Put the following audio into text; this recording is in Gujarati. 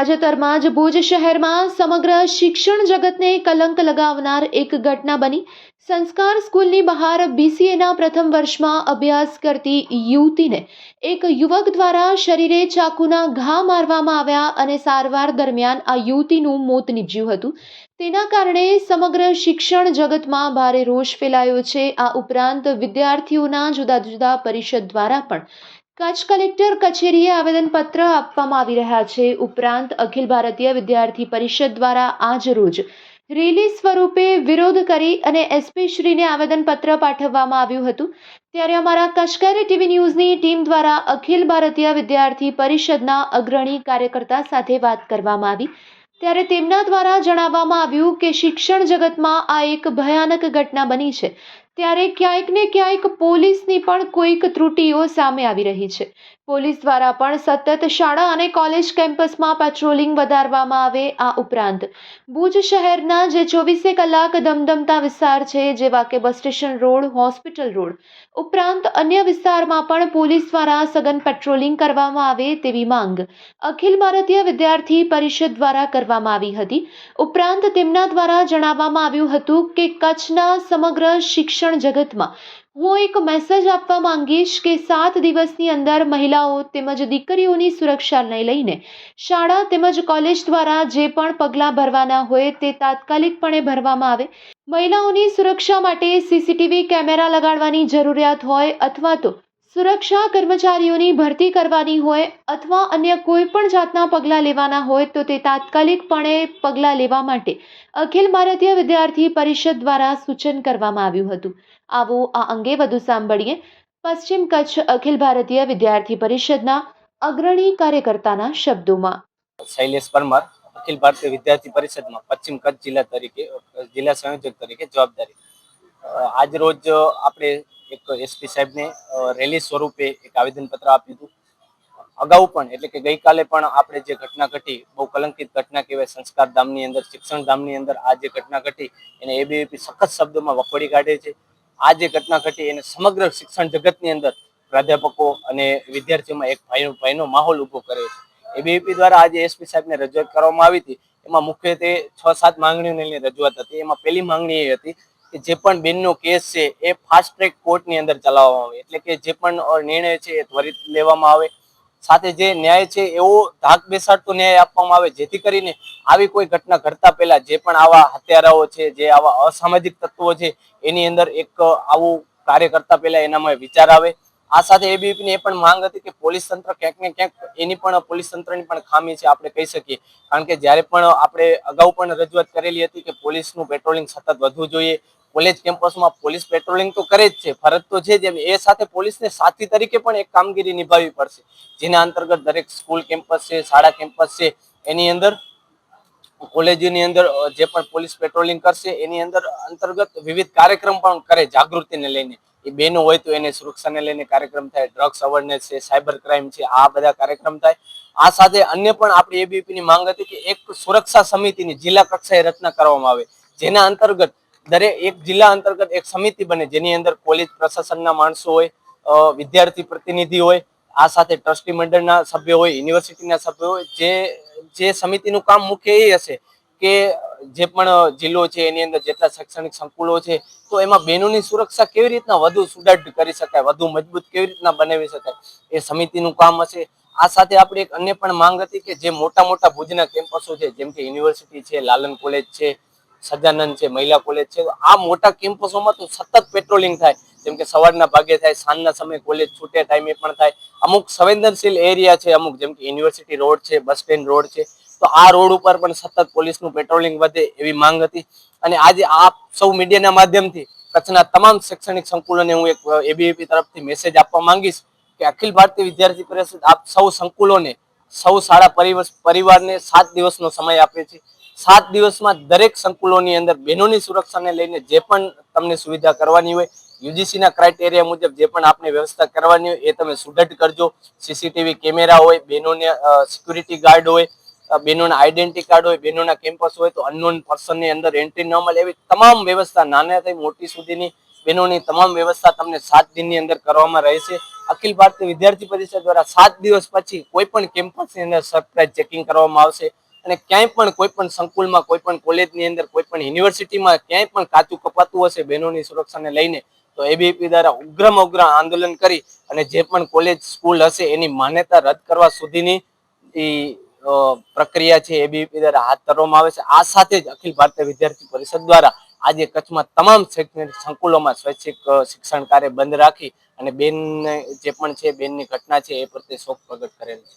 તાજેતરમાં જ ભુજ શહેરમાં સમગ્ર શિક્ષણ જગતને કલંક લગાવનાર એક ઘટના બની। સંસ્કાર સ્કૂલની બહાર બીસીએના પ્રથમ વર્ષમાં અભ્યાસ કરતી યુવતીને એક યુવક દ્વારા શરીરે ચાકુના ઘા મારવામાં આવ્યા અને સારવાર દરમિયાન આ યુવતીનું મોત નીપજ્યું હતું। તેના કારણે સમગ્ર શિક્ષણ જગતમાં ભારે રોષ ફેલાયો છે। આ ઉપરાંત વિદ્યાર્થીઓના જુદા જુદા પરિષદ દ્વારા પણ કચ્છ કલેક્ટર કચેરીએ આવેદનપત્ર આપવામાં આવી રહ્યા છે। ઉપરાંત અખિલ ભારતીય વિદ્યાર્થી પરિષદ દ્વારા આજ રોજ રેલી સ્વરૂપે વિરોધ કરી અને એસપી શ્રીને આવેદનપત્ર પાઠવવામાં આવ્યું હતું। ત્યારે અમારા કચ્છ ટીવી ન્યૂઝની ટીમ દ્વારા અખિલ ભારતીય વિદ્યાર્થી પરિષદના અગ્રણી કાર્યકર્તા સાથે વાત કરવામાં આવી। ત્યારે તેમના દ્વારા જણાવવામાં આવ્યું કે શિક્ષણ જગતમાં આ એક ભયાનક ઘટના બની છે। ત્યારે ક્યાંક ને ક્યાંક પોલીસની પણ કોઈક ત્રુટીઓ સામે આવી રહી છે। પોલીસ દ્વારા પણ સતત શાળા અને કોલેજ કેમ્પસમાં પેટ્રોલિંગ વધારવામાં આવે। આ ઉપરાંત ભુજ શહેરના જે 24 કલાક ધમધમતા વિસ્તાર છે, જેવા કે bus station road, hospital road ઉપરાંત અન્ય વિસ્તારમાં પણ પોલીસ દ્વારા સઘન પેટ્રોલિંગ કરવામાં આવે તેવી માંગ અખિલ ભારતીય વિદ્યાર્થી પરિષદ દ્વારા કરવામાં આવી હતી। ઉપરાંત તેમના દ્વારા જણાવવામાં આવ્યું હતું કે કચ્છના સમગ્ર શિક્ષણ જગતમાં હું એક મેસેજ આપવા માંગીશ કે 7 દિવસની અંદર મહિલાઓ તેમજ દીકરીઓની સુરક્ષાને લઈને શાળા તેમજ કોલેજ દ્વારા જે પણ પગલાં ભરવાના હોય તે તાત્કાલિકપણે ભરવામાં આવે। મહિલાઓની સુરક્ષા માટે સીસીટીવી કેમેરા લગાડવાની જરૂરિયાત હોય અથવા તો સુરક્ષા કર્મચારીઓની ભરતી કરવાની હોય અથવા અન્ય કોઈ પણ જાતના પગલાં લેવાના હોય તો તે તાત્કાલિકપણે પગલાં લેવા માટે અખિલ ભારતીય વિદ્યાર્થી પરિષદ દ્વારા સૂચન કરવામાં આવ્યું હતું। આવો આ અંગે વધુ સાંભળીએ પશ્ચિમ કચ્છ અખિલ ભારતીય વિદ્યાર્થી પરિષદના અગ્રણી કાર્યકર્તાના શબ્દોમાં। શૈલેષ પરમાર, અખિલ ભારતીય વિદ્યાર્થી પરિષદમાં પશ્ચિમ કચ્છ જિલ્લા તરીકે જિલ્લા સંયોજક તરીકે જવાબદારી। આજ રોજ આપણે એક એસપી સાહેબને રેલી સ્વરૂપે એક આવેદનપત્ર આપ્યું હતું। અગાઉ પણ એટલે કે ગઈકાલે પણ આપણે જે ઘટના ઘટી, બહુ કલંકિત ઘટના કહેવાય, સંસ્કાર ધામની અંદર, શિક્ષણ ધામની અંદર આ જે ઘટના ઘટી એને એબીવીપી સખત શબ્દોમાં વખોડી કાઢે છે। આ જે ઘટના ઘટી એને સમગ્ર શિક્ષણ જગતની અંદર પ્રાધ્યાપકો અને વિદ્યાર્થીઓમાં એક ભયનો માહોલ ઉભો કર્યો છે। એબીવીપી દ્વારા આજે એસપી સાહેબને રજૂઆત કરવામાં આવી હતી। એમાં મુખ્યત્વે 6-7 માંગણીઓને લઈને રજૂઆત હતી। એમાં પહેલી માંગણી એ હતી કે જે પણ બેનનો કેસ છે એ ફાસ્ટ ટ્રેક કોર્ટની અંદર ચલાવવામાં આવે, એટલે કે જે પણ નિર્ણય છે એ ત્વરિત લેવામાં આવે। સાથે જે ન્યાય છે એવો ધાક બેસાડતો ન્યાય આપવામાં આવે, જેથી કરીને આવી કોઈ ઘટના ઘટતા પહેલા જે પણ આવા હત્યારાઓ છે, જે આવા અસામાજિક તત્વો છે એની અંદર એક આવું કાર્ય કરતા પહેલા એનામાં વિચાર આવે। આ સાથે એબીવીપીની એ પણ માંગ હતી કે પોલીસ તંત્ર ક્યાંક ને ક્યાંક એની પણ પોલીસ તંત્રની પણ ખામી છે આપણે કહી શકીએ। કારણ કે જ્યારે પણ આપણે અગાઉ પણ રજૂઆત કરેલી હતી કે પોલીસનું પેટ્રોલિંગ સતત વધવું જોઈએ। કોલેજ કેમ્પસમાં પોલીસ પેટ્રોલિંગ તો કરે જ છે, ફરજ તો છે જ, એ સાથે પોલીસને સાથી તરીકે પણ એક કામગીરી નિભાવવી પડશે, જેના અંતર્ગત દરેક સ્કૂલ કેમ્પસ છે, શાળા કેમ્પસ છે, એની અંદર કોલેજની અંદર જે પણ પોલીસ પેટ્રોલિંગ કરશે એની અંદર અંતર્ગત વિવિધ કાર્યક્રમ પણ કરે જાગૃતિને લઈને। એ બેનો હોય તો એને સુરક્ષાને લઈને કાર્યક્રમ થાય, ડ્રગ્સ અવેરનેસ છે, સાયબર ક્રાઇમ છે, આ બધા કાર્યક્રમ થાય। આ સાથે અન્ય પણ આપણી એબીવીપીની માંગ હતી કે એક સુરક્ષા સમિતિની જિલ્લા કક્ષાએ રચના કરવામાં આવે, જેના અંતર્ગત દરેક એક જિલ્લા અંતર્ગત એક સમિતિ બને, જેની અંદર કોલેજ પ્રશાસનના માણસો હોય, વિદ્યાર્થી પ્રતિનિધિ હોય, આ સાથે ટ્રસ્ટી મંડળના સભ્યો હોય, યુનિવર્સિટીના સભ્યો હોય। જે સમિતિનું કામ મુખ્ય એ હશે કે જે પણ જિલ્લો છે એની અંદર જેટલા શૈક્ષણિક સંકુલો છે તો એમાં બહેનોની સુરક્ષા કેવી રીતના વધુ સુદૃઢ કરી શકાય, વધુ મજબૂત કેવી રીતના બનાવી શકાય, એ સમિતિનું કામ હશે। આ સાથે આપણી એક અન્ય પણ માંગ હતી કે જે મોટા મોટા ભુજના કેમ્પસો છે, જેમ કે યુનિવર્સિટી છે, લાલન કોલેજ છે, સજાનંદ છે, મહિલા કોલેજ છે, આ મોટા કેમ્પસોમાં તો સતત પેટ્રોલિંગ થાય, જેમ કે સવારના ભાગે થાય, સાંજના સમયે કોલેજ છૂટે ટાઈમે પણ થાય। અમુક સંવેદનશીલ એરિયા છે, અમુક જેમ કે યુનિવર્સિટી રોડ છે, બસ સ્ટેન્ડ રોડ છે, તો આ રોડ ઉપર પણ સતત પોલીસનું પેટ્રોલિંગ વધે એવી માંગ હતી। અને આજે આપ સૌ મીડિયાના માધ્યમથી કચ્છના તમામ શૈક્ષણિક સંકુલોને હું એક એબીવીપી તરફથી મેસેજ આપવા માંગીશ કે અખિલ ભારતીય વિદ્યાર્થી પરિષદ આપ સૌ સંકુલોને, સૌ શાળા પરિવારને 7 દિવસનો સમય આપે છે। 7 દિવસમાં દરેક સંકુલોની અંદર બહેનોની સુરક્ષાને લઈને જે પણ તમને સુવિધા કરવાની હોય, યુજીસીના ક્રાઇટેરિયા મુજબ જે પણ આપણે વ્યવસ્થા કરવાની હોય એ તમે સુદૃઢ કરજો। સીસીટીવી કેમેરા હોય, બહેનોને સિક્યુરિટી ગાર્ડ હોય, બહેનોના આઈડેન્ટિટી કાર્ડ હોય, બહેનોના કેમ્પસ હોય તો અનનોન પર્સનની અંદર એન્ટ્રી ન મળે, એવી તમામ વ્યવસ્થા નાનાથી મોટી સુધીની બહેનોની તમામ વ્યવસ્થા તમને 7 દિનની અંદર કરવામાં રહેશે। અખિલ ભારતીય વિદ્યાર્થી પરિષદ દ્વારા 7 દિવસ પછી કોઈ પણ કેમ્પસની અંદર સરપ્રાઇઝ ચેકિંગ કરવામાં આવશે અને ક્યાંય પણ કોઈ પણ સંકુલમાં, કોઈ પણ કોલેજની અંદર, કોઈ પણ યુનિવર્સિટીમાં ક્યાંય પણ કાચું કપાતું હશે બહેનોની સુરક્ષાને લઈને તો એબીવીપી દ્વારા ઉગ્રમાં ઉગ્ર આંદોલન કરી અને જે પણ કોલેજ સ્કૂલ હશે એની માન્યતા રદ કરવા સુધીની પ્રક્રિયા છે એબીવીપી દ્વારા હાથ ધરવામાં આવે છે. આ સાથે જ અખિલ ભારતીય વિદ્યાર્થી પરિષદ દ્વારા આજે કચ્છમાં તમામ શૈક્ષણિક સંકુલોમાં સ્વૈચ્છિક શિક્ષણ કાર્ય બંધ રાખી અને બેન જે પણ છે બેનની ઘટના છે એ પ્રત્યે શોક પ્રગટ કરેલ છે.